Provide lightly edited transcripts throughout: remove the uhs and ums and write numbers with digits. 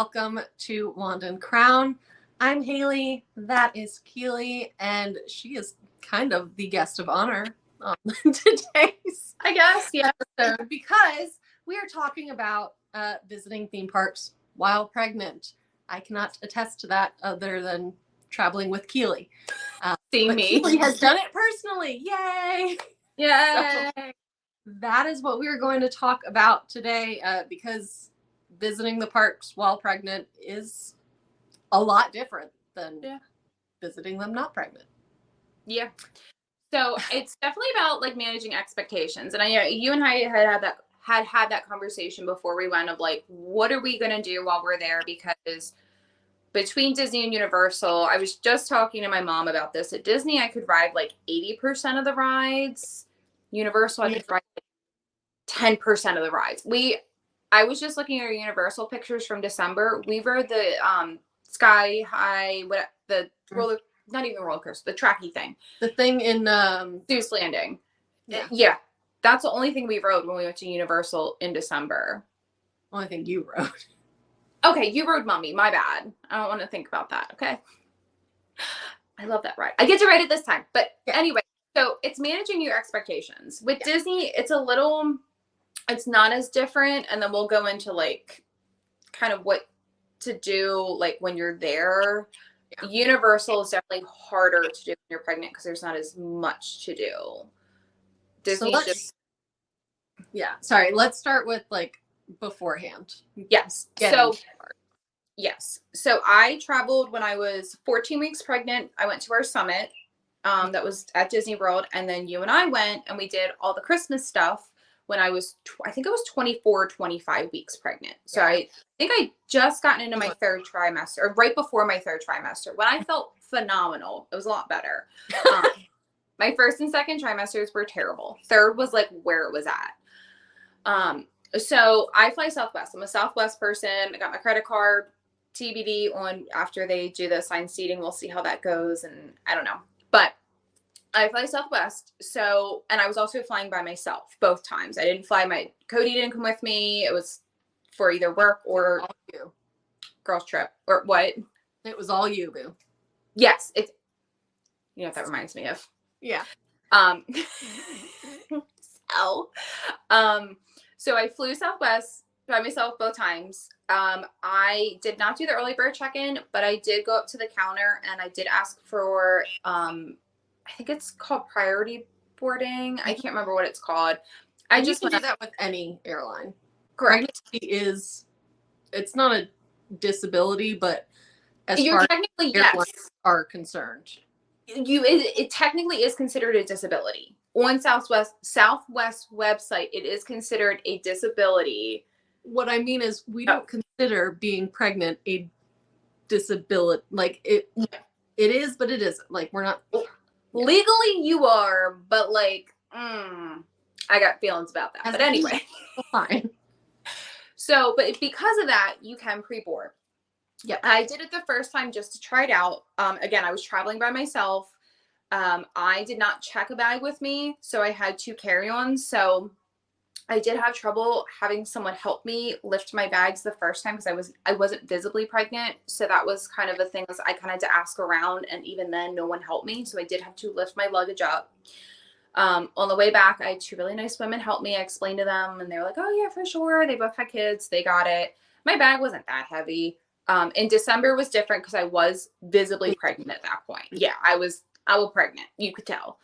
welcome to Wand and Crown. I'm Haley, that is Keeley, and she is kind of the guest of honor on today's, I guess, yeah, episode because we are talking about visiting theme parks while pregnant. I cannot attest to that other than traveling with Keeley. See me. Keeley has done it personally. Yay! Yay! So, that is what we are going to talk about today because visiting the parks while pregnant is a lot different than visiting them not pregnant. Yeah. So it's definitely about like managing expectations. And you and I had that conversation before we went of like, what are we going to do while we're there? Because between Disney and Universal, I was just talking to my mom about this. At Disney, I could ride like 80% of the rides. Universal, I could ride like 10% of the rides. I was just looking at our Universal pictures from December. We rode the Sky High, the roller, not even roller coaster, the tracky thing. The thing in Zeus Landing. Yeah. That's the only thing we rode when we went to Universal in December. Only thing you rode. Okay, you rode Mummy. My bad. I don't want to think about that. Okay. I love that ride. I get to ride it this time. But anyway, so it's managing your expectations. With Disney, it's not as different. And then we'll go into like kind of what to do like when you're there. Yeah. Universal is definitely harder to do when you're pregnant because there's not as much to do. Disney's sorry, let's start with like beforehand. Yes. So I traveled when I was 14 weeks pregnant. I went to our summit that was at Disney World. And then you and I went and we did all the Christmas stuff when I was, I think I was 24, 25 weeks pregnant. So I think I just gotten into my third trimester or right before my third trimester when I felt phenomenal. It was a lot better. My first and second trimesters were terrible. Third was like where it was at. So I fly Southwest. I'm a Southwest person. I got my credit card, TBD on after they do the assigned seating. We'll see how that goes. And I don't know, but I fly Southwest. So, and I was also flying by myself both times. I didn't fly Cody didn't come with me. It was for either work or girls trip or what? It was all you, boo. Yes. It's, you know what that reminds me of? Yeah. So I flew Southwest by myself both times. I did not do the early bird check-in, but I did go up to the counter and I did ask for, I think it's called priority boarding. I can't remember what it's called. I just do that with any airline. Correct. Pregnancy it's not a disability, but as You're far technically, as airlines are concerned, it technically is considered a disability. On Southwest website, it is considered a disability. What I mean is we don't consider being pregnant a disability. Like it is, but it isn't. Like we're not. Legally you are, but like, I got feelings about that. But anyway. Fine. So, but because of that, you can pre-board. Yeah. I did it the first time just to try it out. Again, I was traveling by myself. I did not check a bag with me, so I had 2 carry-ons. So I did have trouble having someone help me lift my bags the first time because I wasn't visibly pregnant. So that was kind of a thing was I kind of had to ask around, and even then no one helped me. So I did have to lift my luggage up. On the way back, I had 2 really nice women help me. I explained to them and they were like, oh yeah, for sure. They both had kids. They got it. My bag wasn't that heavy. In December was different because I was visibly pregnant at that point. Yeah, I was pregnant. You could tell.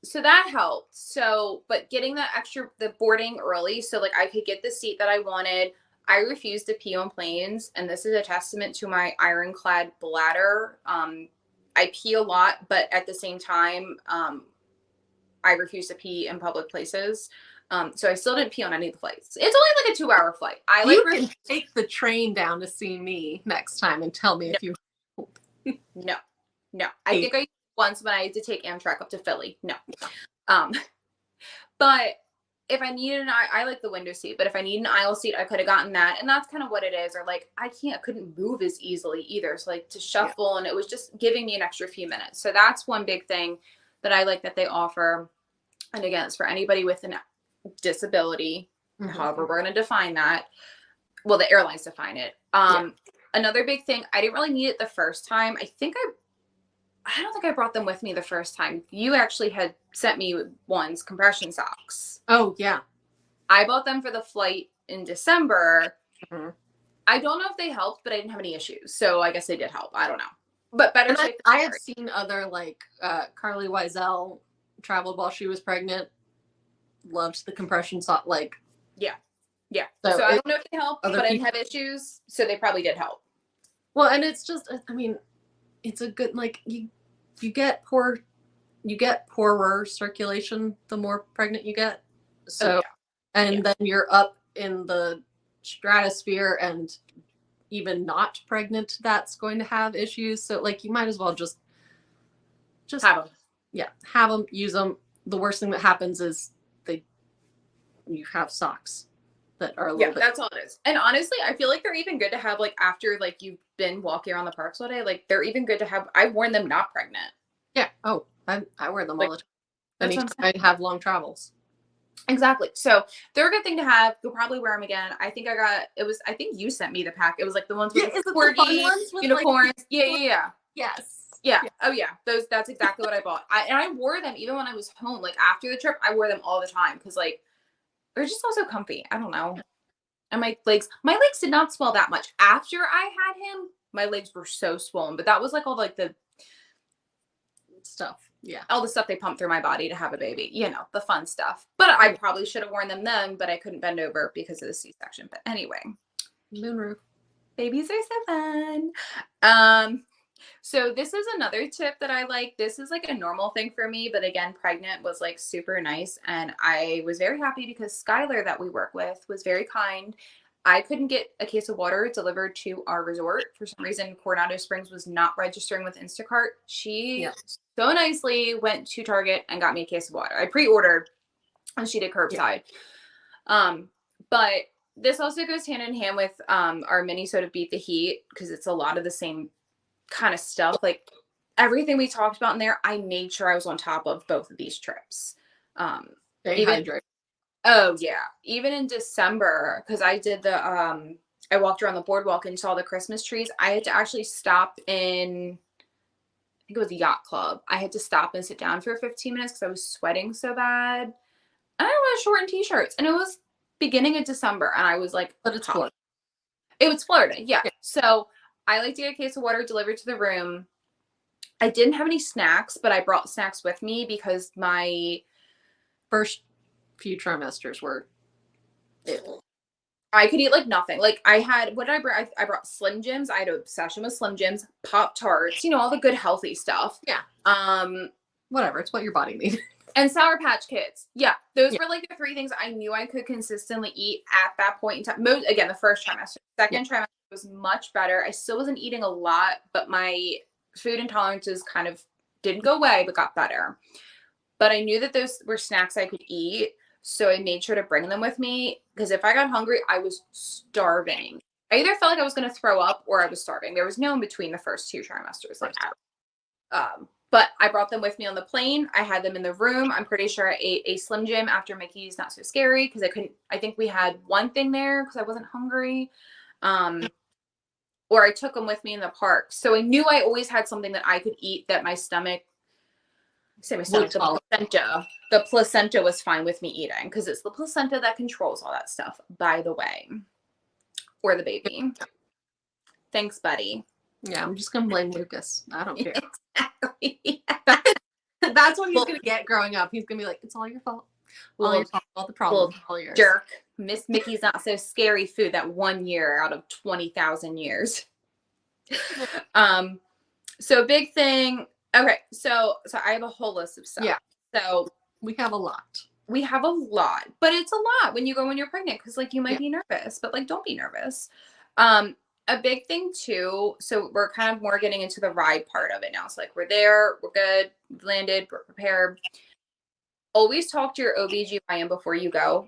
So that helped. So, but getting the boarding early, so like I could get the seat that I wanted. I refuse to pee on planes. And this is a testament to my ironclad bladder. I pee a lot, but at the same time, I refuse to pee in public places. So I still didn't pee on any of the flights. It's only like a 2-hour flight. You can take the train down to see me next time and tell me if you. No. I think I once when I had to take Amtrak up to Philly. No. But if I needed I like the window seat, but if I need an aisle seat, I could have gotten that. And that's kind of what it is. Or like, I couldn't move as easily either. So like to shuffle and it was just giving me an extra few minutes. So that's one big thing that I like that they offer. And again, it's for anybody with a disability, however we're going to define that. well, the airlines define it. Another big thing, I didn't really need it the first time. I don't think I brought them with me the first time. You actually had sent me ones, compression socks. Oh, yeah. I bought them for the flight in December. Mm-hmm. I don't know if they helped, but I didn't have any issues. So I guess they did help. I don't know. But better safe I have seen other, like, Carly Wiesel traveled while she was pregnant. Loved the compression sock. Like, yeah. So I don't know if they helped, but I didn't have issues. So they probably did help. Well, and it's just, I mean, it's a good, like, you get poorer circulation the more pregnant you get. So, then you're up in the stratosphere, and even not pregnant, that's going to have issues. So, like, you might as well just have them. Yeah, have them, use them. The worst thing that happens is you have socks that are a little bit. That's all it is. And honestly, I feel like they're even good to have, like, after, like, you've been walking around the parks all day. Like, they're even good to have. I've worn them not pregnant. Yeah. Oh, I wear them all the time. Anytime I have long travels. Exactly. So they're a good thing to have. You'll probably wear them again. I think you sent me the pack. It was like the ones with the squirty unicorns. Like, yeah. Yes. Yeah. Oh yeah. That's exactly what I bought. I wore them even when I was home. Like after the trip, I wore them all the time because like they're just also comfy. I don't know. And my legs did not swell that much. After I had him, my legs were so swollen. But that was like all like the stuff. Yeah. All the stuff they pump through my body to have a baby. You know, the fun stuff. But I probably should have worn them then, but I couldn't bend over because of the C-section. But anyway. Moonroof. Babies are so fun. So this is another tip that I like. This is like a normal thing for me, but again, pregnant was like super nice. And I was very happy because Skylar that we work with was very kind. I couldn't get a case of water delivered to our resort. For some reason, Coronado Springs was not registering with Instacart. She so nicely went to Target and got me a case of water. I pre-ordered and she did curbside. But this also goes hand in hand with our mini soda Beat the Heat because it's a lot of the same kind of stuff. Like everything we talked about in there, I made sure I was on top of both of these trips. Oh yeah, even in December, because I did the I walked around the boardwalk and saw the Christmas trees. I had to actually stop in, I think it was the yacht club. I had to stop and sit down for 15 minutes because I was sweating so bad. And I was short and t-shirts, and it was beginning of December, and I was like, but it's Florida. It was Florida, yeah. So I like to get a case of water delivered to the room. I didn't have any snacks, but I brought snacks with me because my first few trimesters were I could eat like nothing. Like I had, what did I bring? I brought Slim Jims. I had an obsession with Slim Jims, Pop-Tarts, you know, all the good healthy stuff. Yeah. Whatever. It's what your body needs. And Sour Patch Kids. Yeah. Those were like the three things I knew I could consistently eat at that point in time. Again, the first trimester. Second trimester was much better. I still wasn't eating a lot, but my food intolerances kind of didn't go away, but got better. But I knew that those were snacks I could eat. So I made sure to bring them with me because if I got hungry, I was starving. I either felt like I was going to throw up or I was starving. There was no in between the first two trimesters like that. But I brought them with me on the plane. I had them in the room. I'm pretty sure I ate a Slim Jim after Mickey's Not So Scary because I think we had one thing there because I wasn't hungry. Or I took them with me in the park. So I knew I always had something that I could eat that my stomach, the placenta was fine with me eating because it's the placenta that controls all that stuff, by the way. Or the baby. Thanks, buddy. Yeah, I'm just going to blame Lucas. I don't care. Exactly. That's what he's going to get growing up. He's going to be like, it's all your fault. All your fault. All the problems. All yours. Jerk. Miss Mickey's Not So Scary food that 1 year out of 20,000 years. So big thing. Okay, so I have a whole list of stuff. Yeah. So we have a lot. But it's a lot when you're pregnant because like you might be nervous, but like don't be nervous. A big thing too. So we're kind of more getting into the ride part of it now. It's like we're there, we're good, we've landed, we're prepared. Always talk to your OBGYN before you go.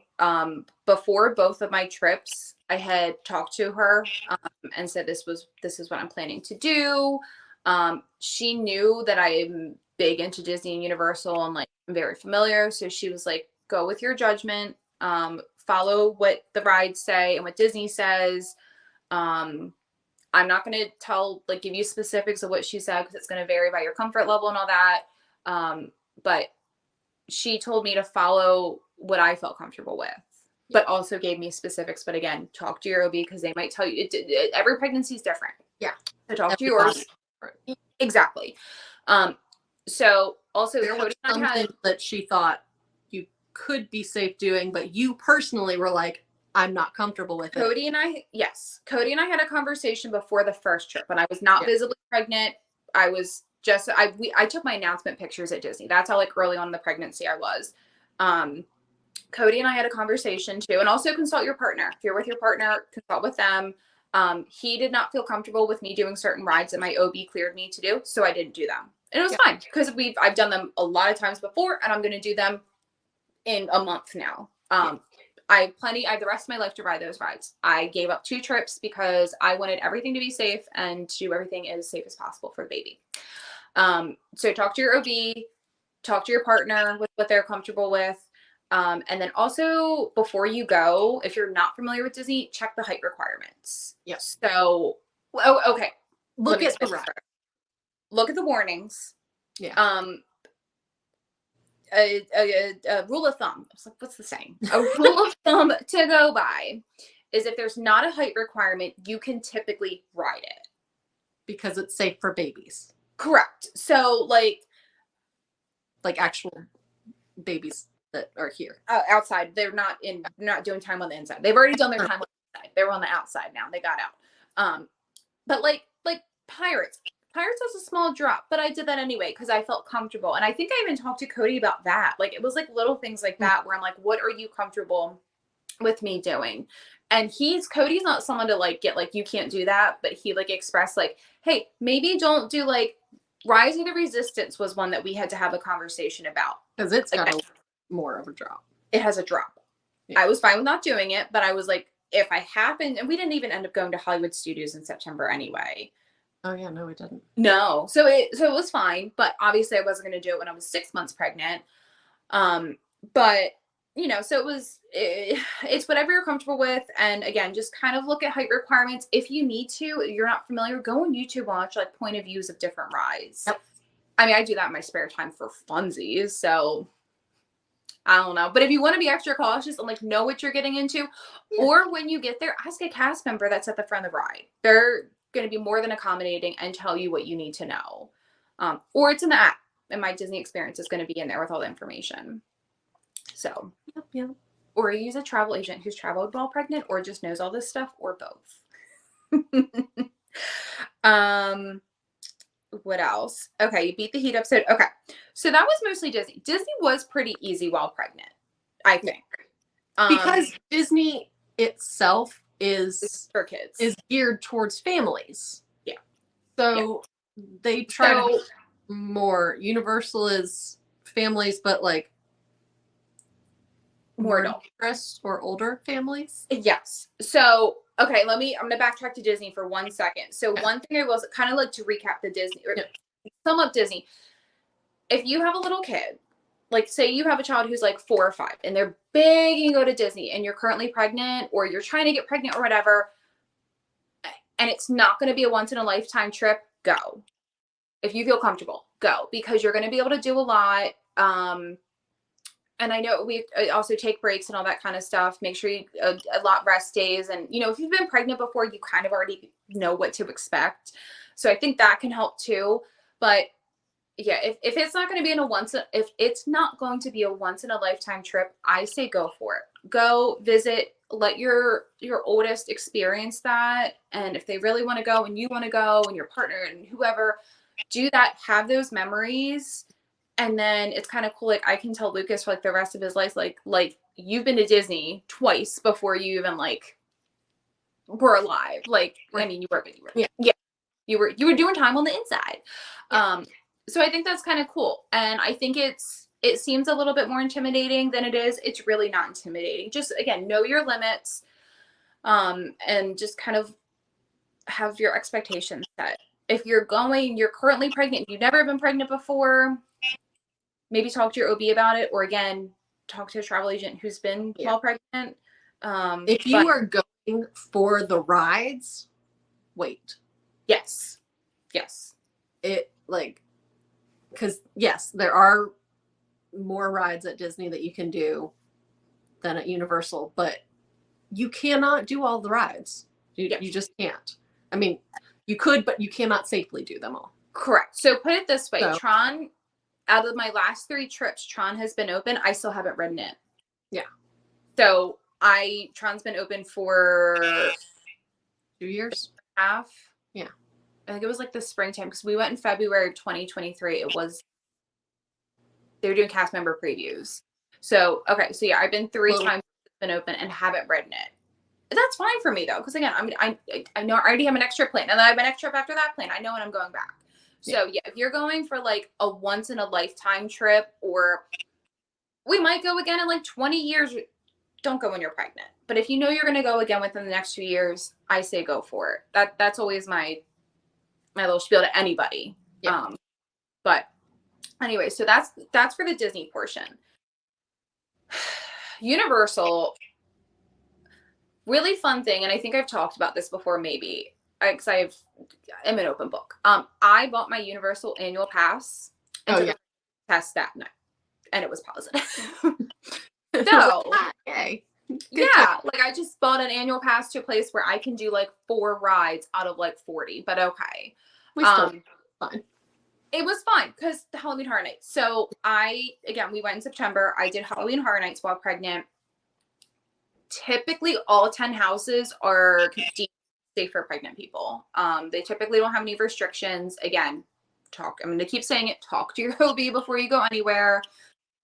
Before both of my trips, I had talked to her and said this is what I'm planning to do. She knew that I'm big into Disney and Universal and like I'm very familiar. So she was like, go with your judgment. follow what the rides say and what Disney says. I'm not going to give you specifics of what she said because it's going to vary by your comfort level and all that. But she told me to follow what I felt comfortable with, but also gave me specifics. But again, talk to your OB because they might tell you every pregnancy is different. Yeah. So talk to yours. Exactly. So also there was something that she thought you could be safe doing, but you personally were like, I'm not comfortable with it. Cody and I had a conversation before the first trip when I was not visibly pregnant. I was just, I took my announcement pictures at Disney. That's how like early on in the pregnancy I was. Cody and I had a conversation too, and also consult your partner. If you're with your partner, consult with them. He did not feel comfortable with me doing certain rides that my OB cleared me to do, so I didn't do them. And it was fine because I've done them a lot of times before, and I'm going to do them in a month now. I have the rest of my life to ride those rides. I gave up 2 trips because I wanted everything to be safe and to do everything as safe as possible for the baby. So talk to your OB, talk to your partner with what they're comfortable with. And then also before you go, if you're not familiar with Disney, check the height requirements. Yes. So, okay. Look at the warnings. Yeah. A rule of thumb. I was like, what's the saying? A rule of thumb to go by is if there's not a height requirement, you can typically ride it. Because it's safe for babies. Correct. So like actual babies that are here. Outside. They're not doing time on the inside. They've already done their time on the inside. They were on the outside now. They got out. But like Pirates. Pirates has a small drop, but I did that anyway because I felt comfortable. And I think I even talked to Cody about that. Like it was like little things like that where I'm like, what are you comfortable with me doing? And Cody's not someone to like get like, you can't do that. But he like expressed like, hey, maybe don't do like Rise of the Resistance was one that we had to have a conversation about. Because it's got more of a drop. It has a drop. Yeah. I was fine with not doing it, but I was like, if I happened, and we didn't even end up going to Hollywood Studios in September anyway. Oh yeah, no, we didn't. No. So it was fine, but obviously I wasn't going to do it when I was 6 months pregnant. But you know, so it's whatever you're comfortable with. And again, just kind of look at height requirements. If you need to, you're not familiar, go on YouTube, watch like point of views of different rides. Yep. I mean, I do that in my spare time for funsies. So I don't know. But if you want to be extra cautious and like know what you're getting into, or when you get there, ask a cast member that's at the front of the ride. They're going to be more than accommodating and tell you what you need to know. Or it's in the app, and My Disney Experience is going to be in there with all the information. So, yeah. Or you use a travel agent who's traveled while pregnant or just knows all this stuff, or both. What else? Okay, you beat the heat episode. Okay, so that was mostly Disney. Disney was pretty easy while pregnant, I think. Because Disney itself is for kids, is geared towards families. Yeah. So they try to be more. Universal is families, but like more adult or older families. Yes. So okay, I'm gonna backtrack to Disney for 1 second. So one thing I was kind of like to recap the Disney or sum up Disney. If you have a little kid, like say you have a child who's like 4 or 5 and they're begging to go to Disney and you're currently pregnant or you're trying to get pregnant or whatever, and it's not going to be a once in a lifetime trip, go. If you feel comfortable, go, because you're going to be able to do a lot. And I know we also take breaks and all that kind of stuff. Make sure you a lot rest days. And, you know, if you've been pregnant before, you kind of already know what to expect. So I think that can help too. But yeah, if it's not going to be if it's not going to be a once in a lifetime trip, I say go for it. Go visit, let your oldest experience that. And if they really want to go and you want to go and your partner and whoever, do that, have those memories. And then it's kind of cool. Like I can tell Lucas for like the rest of his life, like you've been to Disney twice before you even like were alive. Like, I mean, you were. Yeah. You were doing time on the inside. Yeah. So I think that's kind of cool. And I think it seems a little bit more intimidating than it is. It's really not intimidating. Just again, know your limits, and just kind of have your expectations set. If you're currently pregnant, you've never been pregnant before, maybe talk to your OB about it, or again, talk to a travel agent who's been while pregnant. If you are going for the rides, wait. Yes. It because yes, there are more rides at Disney that you can do than at Universal, but you cannot do all the rides. You just can't. I mean, you could, but you cannot safely do them all. Correct. So put it this way, Tron, out of my last 3 trips, Tron has been open. I still haven't ridden it. Yeah. So Tron's been open for 2 years. Half. Yeah. I think it was like the springtime because we went in February of 2023. They were doing cast member previews. So, okay. So yeah, I've been 3 times it's been open and haven't ridden it. That's fine for me though. Cause again, I know I already have an extra plane and then I have an extra trip after that plane. I know when I'm going back. So yeah, if you're going for like a once in a lifetime trip, or we might go again in like 20 years, don't go when you're pregnant. But if you know you're going to go again within the next 2 years, I say go for it. That's always my little spiel to anybody. Yeah. But anyway, so that's for the Disney portion. Universal, really fun thing, and I think I've talked about this before, maybe because I'm an open book. I bought my Universal annual pass and took a test that night, and it was positive. So, okay. Yeah, like I just bought an annual pass to a place where I can do like 4 rides out of like 40, but okay. We still fine. It was fine because the Halloween Horror Nights. So we went in September. I did Halloween Horror Nights while pregnant. Typically all 10 houses are safe for pregnant people. They typically don't have any restrictions. Again, I'm going to keep saying it. Talk to your OB before you go anywhere.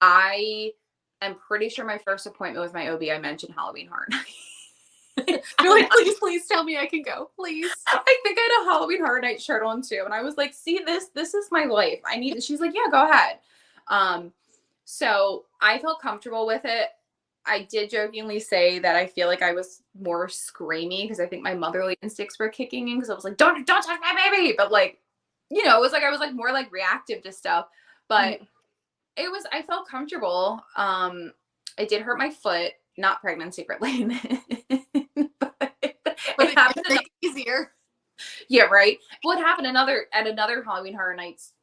I'm pretty sure my first appointment with my OB, I mentioned Halloween Horror Night. You're like, please tell me I can go, please. I think I had a Halloween Horror Night shirt on too. And I was like, see, this is my life. She's like, yeah, go ahead. So I felt comfortable with it. I did jokingly say that I feel like I was more screamy because I think my motherly instincts were kicking in because I was like, don't touch my baby. But like, it was like I was like more like reactive to stuff. But I felt comfortable. It did hurt my foot, not pregnant secretly. but it happened easier. Yeah, right. What happened at another Halloween Horror Nights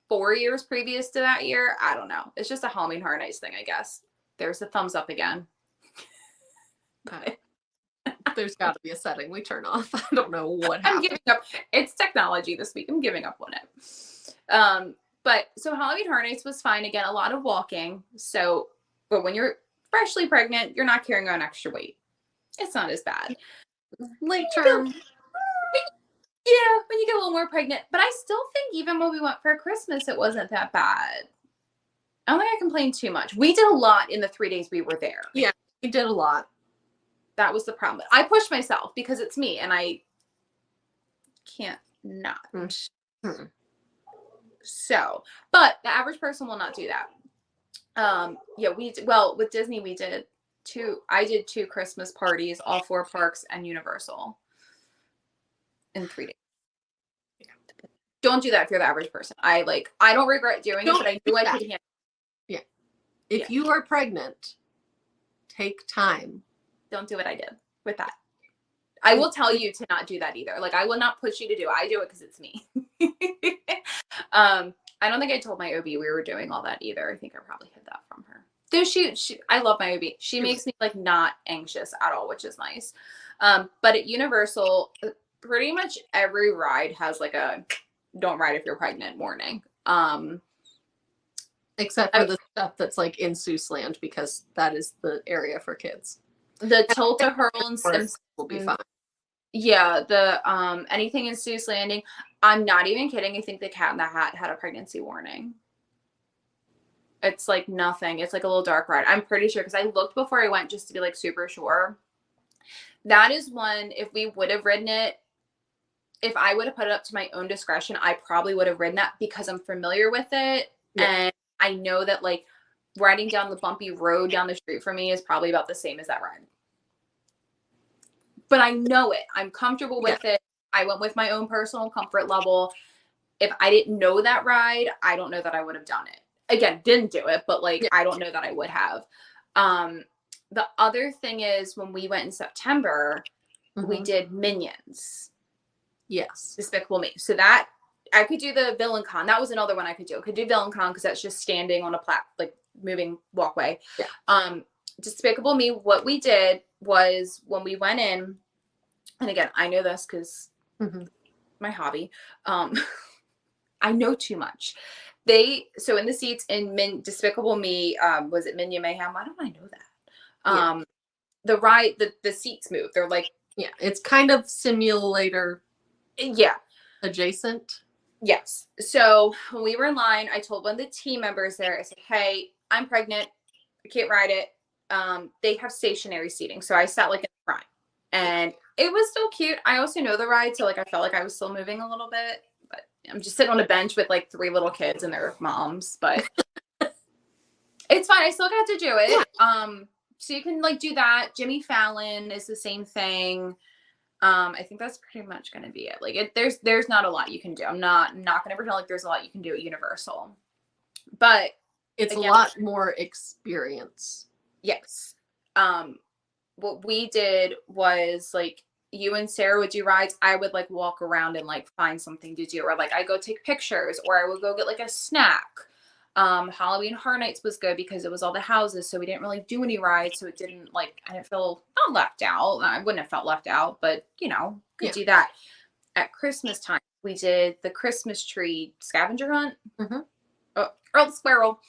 4 years previous to that year? I don't know. It's just a Halloween Horror Nights thing, I guess. There's the thumbs up again. There's got to be a setting we turn off. I don't know what happened. I'm giving up. It's technology this week. I'm giving up on it. But so Halloween Horror Nights was fine. Again, a lot of walking. So, but when you're freshly pregnant, you're not carrying on extra weight. It's not as bad. Late term. Yeah, when you get a little more pregnant. But I still think even when we went for Christmas, it wasn't that bad. I don't think I complained too much. We did a lot in the 3 days we were there. Yeah, we did a lot. That was the problem. I pushed myself because it's me and I can't not. Mm-hmm. So, but the average person will not do that. With Disney, I did 2 Christmas parties, all 4 parks and Universal in 3 days. Yeah. Don't do that if you're the average person. I don't regret doing it, but I knew I could handle. Yeah. If you are pregnant, take time. Don't do what I did with that. I will tell you to not do that either. Like, I will not push you to do it. I do it because it's me. I don't think I told my OB we were doing all that either. I think I probably hid that from her. Though I love my OB. She makes me like not anxious at all, which is nice. But at Universal, pretty much every ride has like a don't ride if you're pregnant warning. Except for the stuff that's like in Seuss Land, because that is the area for kids. The Tilt-A-Whirl and Simpsons will be fine. Yeah, the anything in Seuss Landing. I'm not even kidding. I think the Cat in the Hat had a pregnancy warning. It's like nothing. It's like a little dark ride. I'm pretty sure because I looked before I went just to be like super sure. That is one, if we would have ridden it, if I would have put it up to my own discretion, I probably would have ridden that because I'm familiar with it. Yeah. And I know that like riding down the bumpy road down the street for me is probably about the same as that ride. But I know it. I'm comfortable with it. I went with my own personal comfort level. If I didn't know that ride, I don't know that I would have done it. Again, didn't do it, but like I don't know that I would have. The other thing is when we went in September, we did Minions. Yes. Despicable Me. So that I could do the Villain Con. That was another one I could do. I could do Villain Con because that's just standing on a like moving walkway. Yeah. Despicable Me, what we did was when we went in, and again, I know this because my hobby. I know too much. So in the seats in Despicable Me, was it Minion Mayhem? Why don't I know that? The ride, the seats move. They're like, yeah, it's kind of simulator. Yeah. Adjacent. Yes. So when we were in line, I told one of the team members there, I said, hey, I'm pregnant. I can't ride it. They have stationary seating. So I sat like in the front and it was still cute. I also know the ride. So like, I felt like I was still moving a little bit, but I'm just sitting on a bench with like 3 little kids and their moms, but it's fine. I still got to do it. So you can like do that. Jimmy Fallon is the same thing. I think that's pretty much going to be it. Like there's not a lot you can do. I'm not going to pretend like there's a lot you can do at Universal, but it's again, a lot more experience. Yes. What we did was like you and Sarah would do rides. I would like walk around and like find something to do, or like I go take pictures, or I would go get like a snack. Halloween Horror Nights was good because it was all the houses, so we didn't really do any rides, so it didn't like I didn't feel not left out. I wouldn't have felt left out, but you know, could do that. At Christmas time, we did the Christmas tree scavenger hunt. Oh, Earl the Squirrel.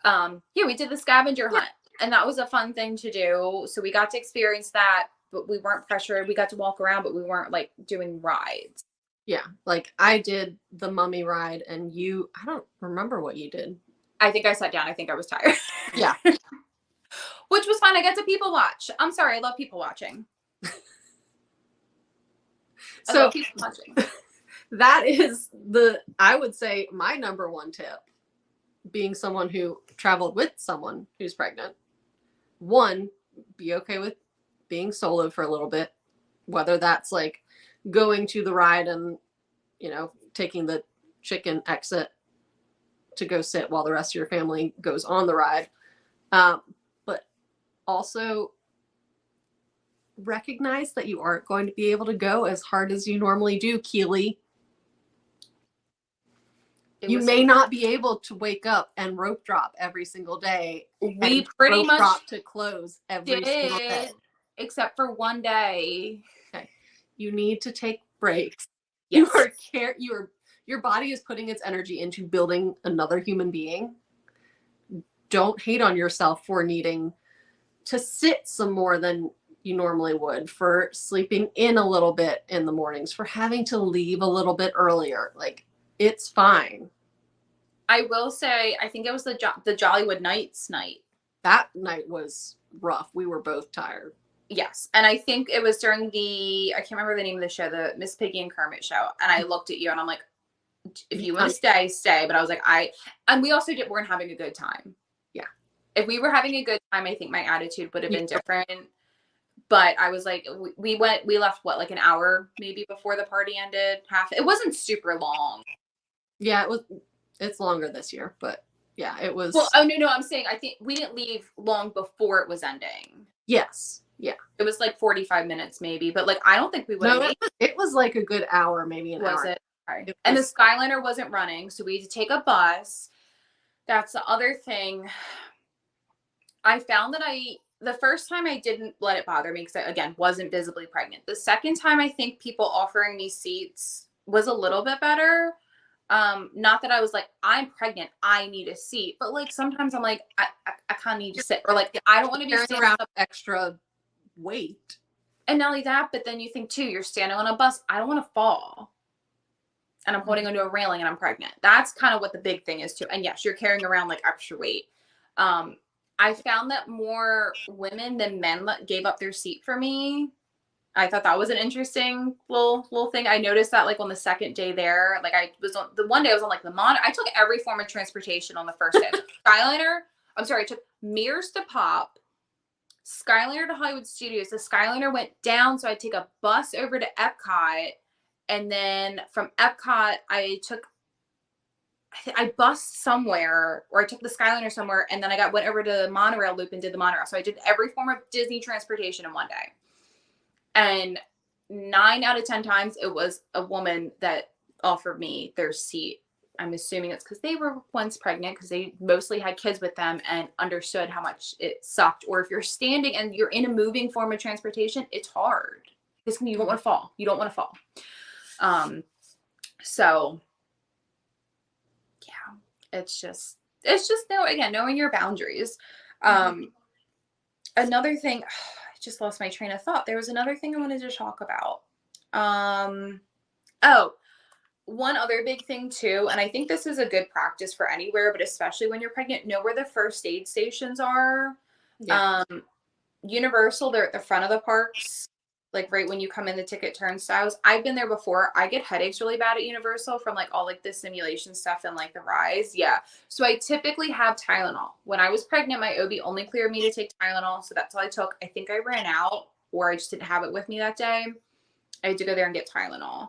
Yeah, we did the scavenger hunt, and that was a fun thing to do. So we got to experience that, but we weren't pressured. We got to walk around, but we weren't like doing rides. Yeah, like I did the mummy ride, and I don't remember what you did. I think I sat down. I think I was tired. Yeah. Which was fun. I got to people watch. I'm sorry. I love people watching. So that is I would say my number one tip, being someone who traveled with someone who's pregnant. 1, be okay with being solo for a little bit, whether that's like going to the ride and, you know, taking the chicken exit to go sit while the rest of your family goes on the ride. But also recognize that you aren't going to be able to go as hard as you normally do, Keeley. You may not be able to wake up and rope drop every single day. We pretty much drop to close every single day. Except for one day. Okay. You need to take breaks. Yes. Your body is putting its energy into building another human being. Don't hate on yourself for needing to sit some more than you normally would, for sleeping in a little bit in the mornings, for having to leave a little bit earlier. Like, it's fine. I will say, I think it was the Jollywood Nights night. That night was rough. We were both tired. Yes. And I think it was during I can't remember the name of the show, the Miss Piggy and Kermit show. And I looked at you and I'm like, if you want to stay, stay. But I was like, and we also weren't having a good time. Yeah. If we were having a good time, I think my attitude would have been different. But I was like, we left what, like an hour maybe before the party ended. It wasn't super long. Yeah, it's longer this year, but yeah, it was. Well, oh no, I'm saying I think we didn't leave long before it was ending. Yes. Yeah. It was like 45 minutes maybe, but like I don't think we would have. No, it was like a good hour, maybe an hour. Was it? Right. And the Skyliner wasn't running, so we had to take a bus. That's the other thing. I found that the first time I didn't let it bother me because I, again, wasn't visibly pregnant. The second time, I think people offering me seats was a little bit better. Not that I was like, I'm pregnant, I need a seat. But like, sometimes I'm like, I kind of need to sit. Or like, I don't want to be standing around extra weight. And not only that, but then you think too, you're standing on a bus. I don't want to fall. And I'm holding onto a railing and I'm pregnant. That's kind of what the big thing is too. And yes, you're carrying around like extra weight. I found that more women than men gave up their seat for me. I thought that was an interesting little thing. I noticed that like on the second day there, like I was on the one day I was on like the I took every form of transportation on the first day. I took Mears to Pop, Skyliner to Hollywood Studios. The Skyliner went down, so I'd take a bus over to Epcot. And then from Epcot, I took I bussed somewhere, or I took the Skyliner somewhere, and then went over to the monorail loop and did the monorail. So I did every form of Disney transportation in one day. And 9 out of 10 times it was a woman that offered me their seat. I'm assuming it's because they were once pregnant, because they mostly had kids with them and understood how much it sucked. Or if you're standing and you're in a moving form of transportation, it's hard because you don't want to fall. You don't want to fall. So yeah, it's just knowing your boundaries. Another thing, I just lost my train of thought. There was another thing I wanted to talk about. One other big thing too, and I think this is a good practice for anywhere, but especially when you're pregnant, know where the first aid stations are. Yeah. Universal, they're at the front of the parks, like right when you come in the ticket turnstiles. I've been there before. I get headaches really bad at Universal from like all like the simulation stuff and like the rides. Yeah. So I typically have Tylenol. When I was pregnant, my OB only cleared me to take Tylenol. So that's all I took. I think I ran out, or I just didn't have it with me that day. I had to go there and get Tylenol.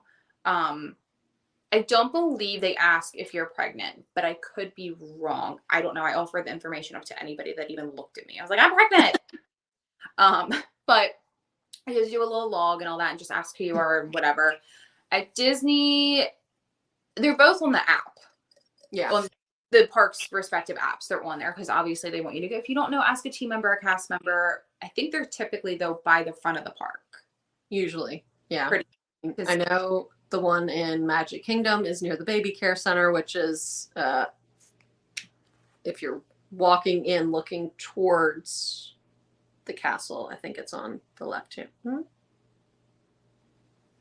I don't believe they ask if you're pregnant, but I could be wrong. I don't know. I offered the information up to anybody that even looked at me. I was like, I'm pregnant. But I just do a little log and all that and just ask who you are and whatever. At Disney, they're both on the app. Yeah. On the park's respective apps, they're on there because obviously they want you to go. If you don't know, ask a team member, a cast member. I think they're typically, though, by the front of the park. Usually. Yeah. I know the one in Magic Kingdom is near the baby care center, which is if you're walking in looking towards the castle, I think it's on the left hand.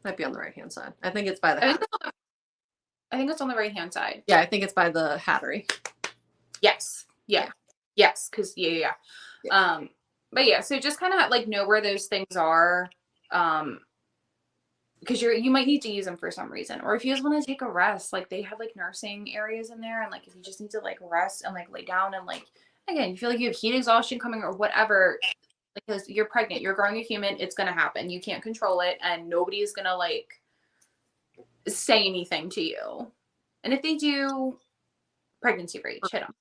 Might be on the right hand side. I think it's by the Hattery. I think it's on the right hand side. Yeah, I think it's by the Hattery. Yes. Yeah. Yes, because yeah. But yeah, so just kind of like know where those things are. Because you might need to use them for some reason, or if you just want to take a rest, like they have like nursing areas in there, and like if you just need to like rest and like lay down and like again you feel like you have heat exhaustion coming or whatever, because you're pregnant, you're growing a human, it's gonna happen, you can't control it, and nobody is gonna like say anything to you, and if they do, pregnancy rage, hit them.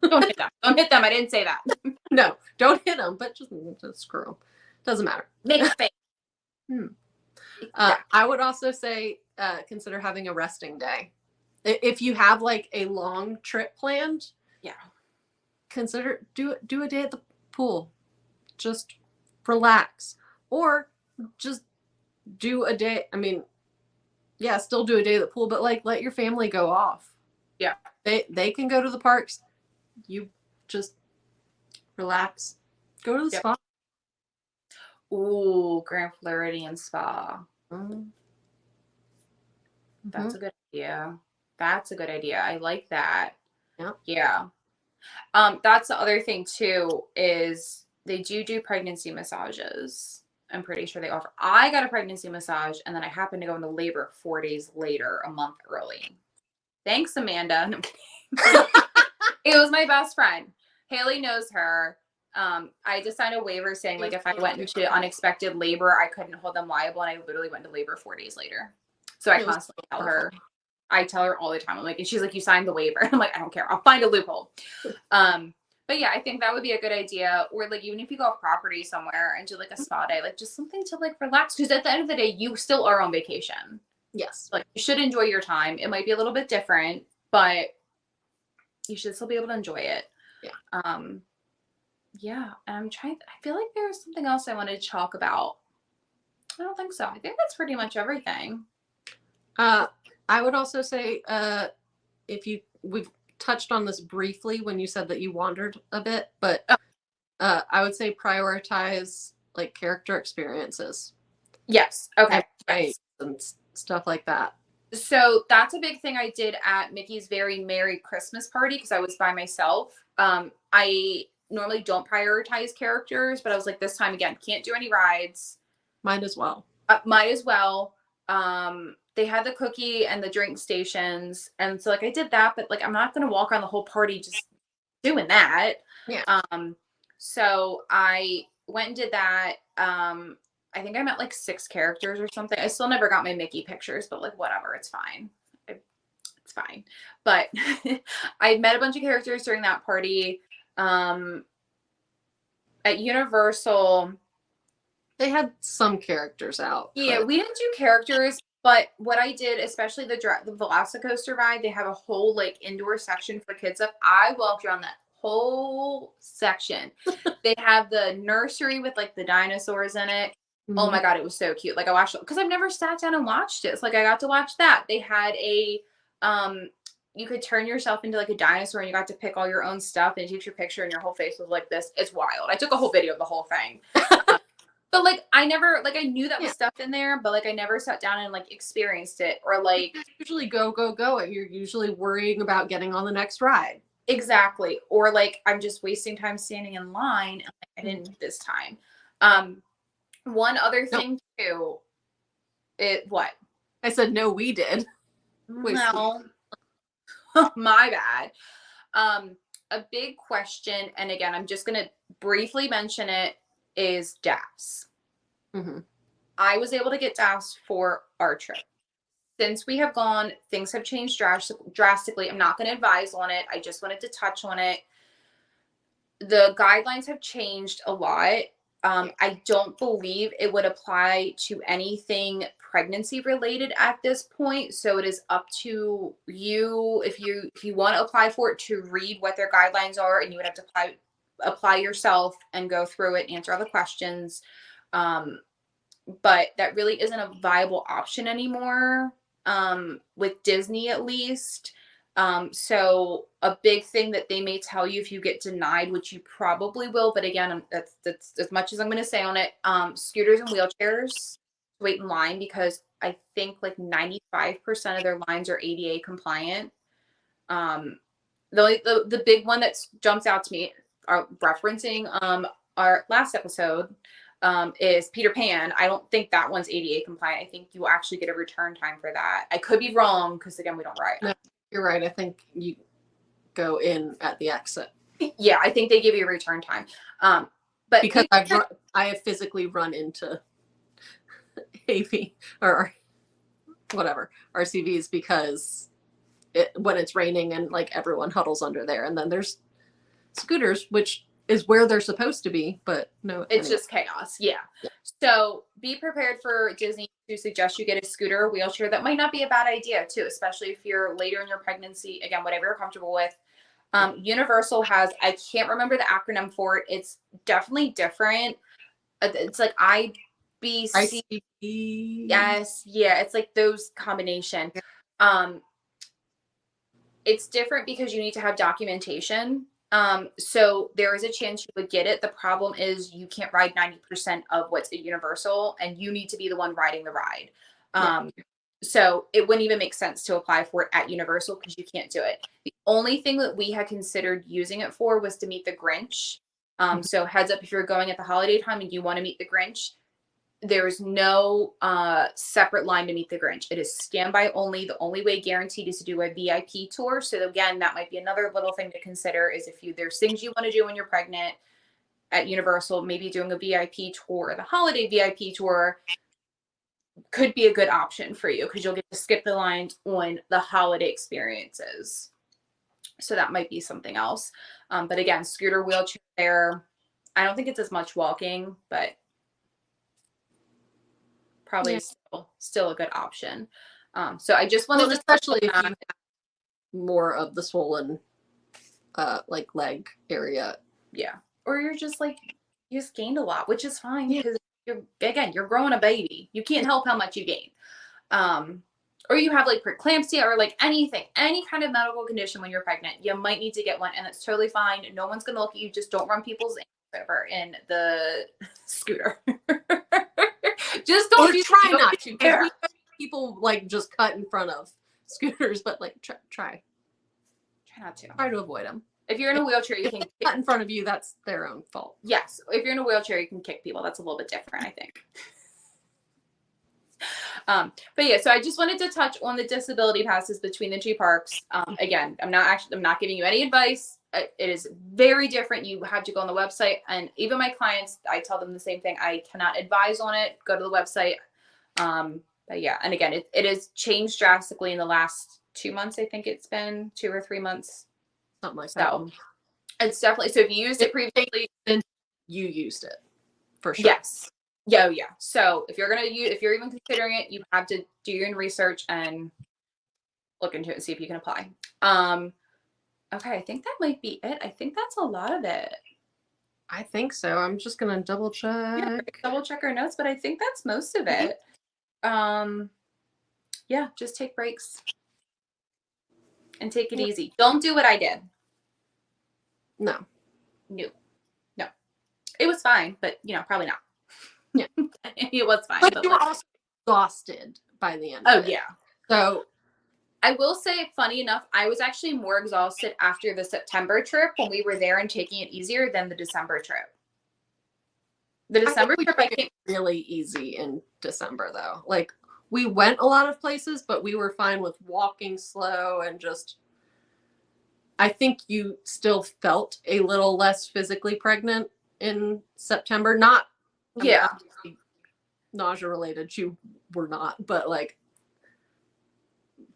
Don't hit them. I didn't say that. No, don't hit them, but just screw them. Doesn't matter. Make a face. I would also say consider having a resting day. If you have like a long trip planned, consider do a day at the pool. Just relax, or just do a day. I mean, yeah, still do a day at the pool, but like let your family go off. Yeah, they can go to the parks. You just relax. Go to the spa. Ooh, Grand Floridian Spa. That's a good idea. That's a good idea. I like that. Yeah. That's the other thing too, is they do pregnancy massages. I'm pretty sure they offer. I got a pregnancy massage, and then I happened to go into labor 4 days later, a month early. Thanks, Amanda. No, I'm kidding. It was my best friend. Haley knows her. I just signed a waiver saying like if I went into unexpected labor, I couldn't hold them liable, and I literally went to labor 4 days later. So I constantly tell her. I tell her all the time. I'm like, and she's like, you signed the waiver. I'm like, I don't care. I'll find a loophole. But yeah, I think that would be a good idea. Or like even if you go off property somewhere and do like a spa day, like just something to like relax. Because at the end of the day, you still are on vacation. Yes. Like you should enjoy your time. It might be a little bit different, but you should still be able to enjoy it. Yeah. Yeah. And I feel like there's something else I wanted to talk about. I don't think so. I think that's pretty much everything. I would also say we've touched on this briefly when you said that you wandered a bit, but I would say prioritize like character experiences. Yes. Okay. Right. And stuff like that. So that's a big thing I did at Mickey's Very Merry Christmas Party because I was by myself. I normally don't prioritize characters, but I was like, this time again, can't do any rides. Might as well. They had the cookie and the drink stations, and so like I did that, but like I'm not gonna walk around the whole party just doing that. Yeah. So I went and did that. I think I met like 6 characters or something. I still never got my Mickey pictures, but like whatever, it's fine. It's it's fine. But I met a bunch of characters during that party. At Universal, they had some characters out. Yeah, we didn't do characters, but what I did, especially the Velocicoaster ride, they have a whole like indoor section for kids up. I walked around that whole section. They have the nursery with like the dinosaurs in it. Oh my God, it was so cute. Like I watched it because I've never sat down and watched it. So like I got to watch that. They had a you could turn yourself into like a dinosaur and you got to pick all your own stuff and it takes your picture and your whole face was like this. It's wild. I took a whole video of the whole thing. But like I never like I knew that was stuff in there, but like I never sat down and like experienced it or like usually go and you're usually worrying about getting on the next ride. Exactly. Or like I'm just wasting time standing in line and like, I didn't this time. One other thing too. What? I said no, we did. No. My bad. A big question, and again, I'm just gonna briefly mention it, is DAS. I was able to get DAS for our trip. Since we have gone, things have changed drastically. I'm not going to advise on it. I just wanted to touch on it. The guidelines have changed a lot. I don't believe it would apply to anything pregnancy related at this point. So it is up to you if you want to apply for it to read what their guidelines are, and you would have to apply yourself and go through it, answer all the questions. But that really isn't a viable option anymore, with Disney at least. So a big thing that they may tell you if you get denied, which you probably will, but again, that's as much as I'm going to say on it. Scooters and wheelchairs, wait in line because I think like 95% of their lines are ADA compliant. The big one that jumps out to me, referencing our last episode, is Peter Pan. I don't think that one's ADA compliant. I think you actually get a return time for that. I could be wrong because again, we don't ride. No, you're right. I think you go in at the exit. Yeah, I think they give you a return time. But because I have physically run into AV or whatever RCVs because when it's raining and like everyone huddles under there, and then there's scooters, which is where they're supposed to be, but no, it's just chaos. Yeah. So be prepared for Disney to suggest you get a scooter or wheelchair. That might not be a bad idea too, especially if you're later in your pregnancy. Again, whatever you're comfortable with. Universal has, I can't remember the acronym for it. It's definitely different. It's like IBC. Yes. Yeah. It's like those combination. It's different because you need to have documentation. So there is a chance you would get it. The problem is you can't ride 90% of what's at Universal and you need to be the one riding the ride. So it wouldn't even make sense to apply for it at Universal because you can't do it. The only thing that we had considered using it for was to meet the Grinch. So heads up, if you're going at the holiday time and you want to meet the Grinch, there is no separate line to meet the Grinch. It is standby only. The only way guaranteed is to do a VIP tour. So again, that might be another little thing to consider is if there's things you want to do when you're pregnant at Universal, maybe doing a VIP tour, the holiday VIP tour could be a good option for you because you'll get to skip the lines on the holiday experiences. So that might be something else. But again, scooter, wheelchair there. I don't think it's as much walking, but probably still a good option. So I just wanted to, especially if you have more of the swollen like leg area. Yeah. Or you're just like, you just gained a lot, which is fine because you're growing a baby. You can't help how much you gain. Or you have like preeclampsia or like any kind of medical condition when you're pregnant, you might need to get one and that's totally fine. No one's going to look at you. Just don't run people's over in the scooter. Just don't try not to. Because people like just cut in front of scooters, but like try not to. Try to avoid them. If you're in a wheelchair, you can cut in front of you. That's their own fault. Yes, if you're in a wheelchair, you can kick people. That's a little bit different, I think. But yeah, so I just wanted to touch on the disability passes between the two parks. Again, I'm not giving you any advice. It is very different. You have to go on the website, and even my clients, I tell them the same thing. I cannot advise on it. Go to the website. But yeah, and again, it has changed drastically in the last 2 months. I think it's been 2 or 3 months. Something like that. So it's definitely, so if you used it previously, then you used it for sure. yes. Yeah. So if you're even considering it, you have to do your own research and look into it and see if you can apply. Okay, I think that might be it. I think that's a lot of it. I think so. I'm just gonna double check. Yeah, double check our notes, but I think that's most of it. Yeah, just take breaks and take it easy. Don't do what I did. No. It was fine, but probably not. Yeah. It was fine. But you were also exhausted by the end of it. Yeah. So I will say, funny enough, I was actually more exhausted after the September trip when we were there and taking it easier than the December trip. The December trip, I think, really easy in December though. Like we went a lot of places, but we were fine with walking slow and just. I think you still felt a little less physically pregnant in September. Not, nausea related. You were not, but like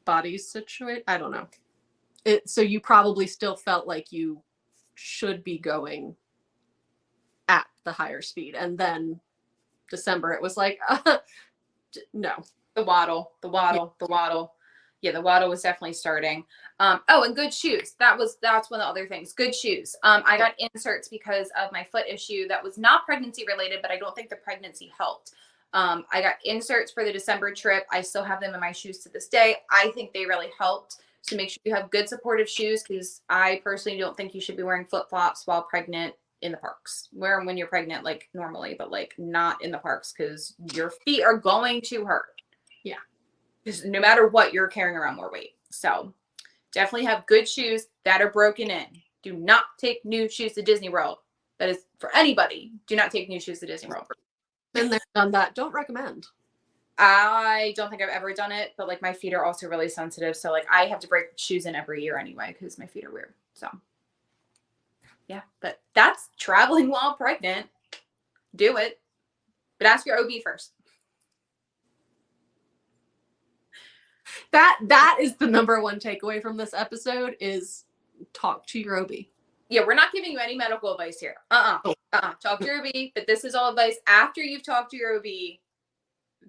body situation. I don't know. So you probably still felt like you should be going at the higher speed, and then December it was like no. The waddle. Yeah, the waddle was definitely starting. And good shoes. That's one of the other things. Good shoes. I got inserts because of my foot issue that was not pregnancy related, but I don't think the pregnancy helped. I got inserts for the December trip. I still have them in my shoes to this day. I think they really helped. So make sure you have good supportive shoes, because I personally don't think you should be wearing flip-flops while pregnant in the parks. Wear them when you're pregnant, like normally, but like not in the parks, because your feet are going to hurt. Yeah. Because no matter what, you're carrying around more weight. So definitely have good shoes that are broken in. Do not take new shoes to Disney World. That is for anybody. Do not take new shoes to Disney World. Been there, done that. Don't recommend. I don't think I've ever done it, but like my feet are also really sensitive. So like I have to break shoes in every year anyway, because my feet are weird. So yeah, but that's traveling while pregnant. Do it. But ask your OB first. That is the number one takeaway from this episode is talk to your OB. Yeah, we're not giving you any medical advice here. Talk to your OB, but this is all advice after you've talked to your OB.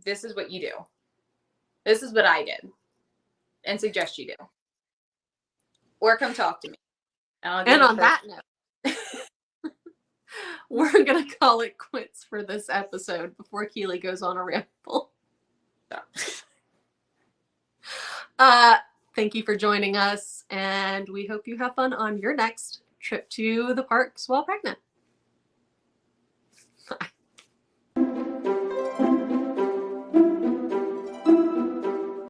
This is what you do. This is what I did and suggest you do. Or come talk to me. And on that note, we're going to call it quits for this episode before Keeley goes on a ramble. Thank you for joining us, and we hope you have fun on your next trip to the parks while pregnant.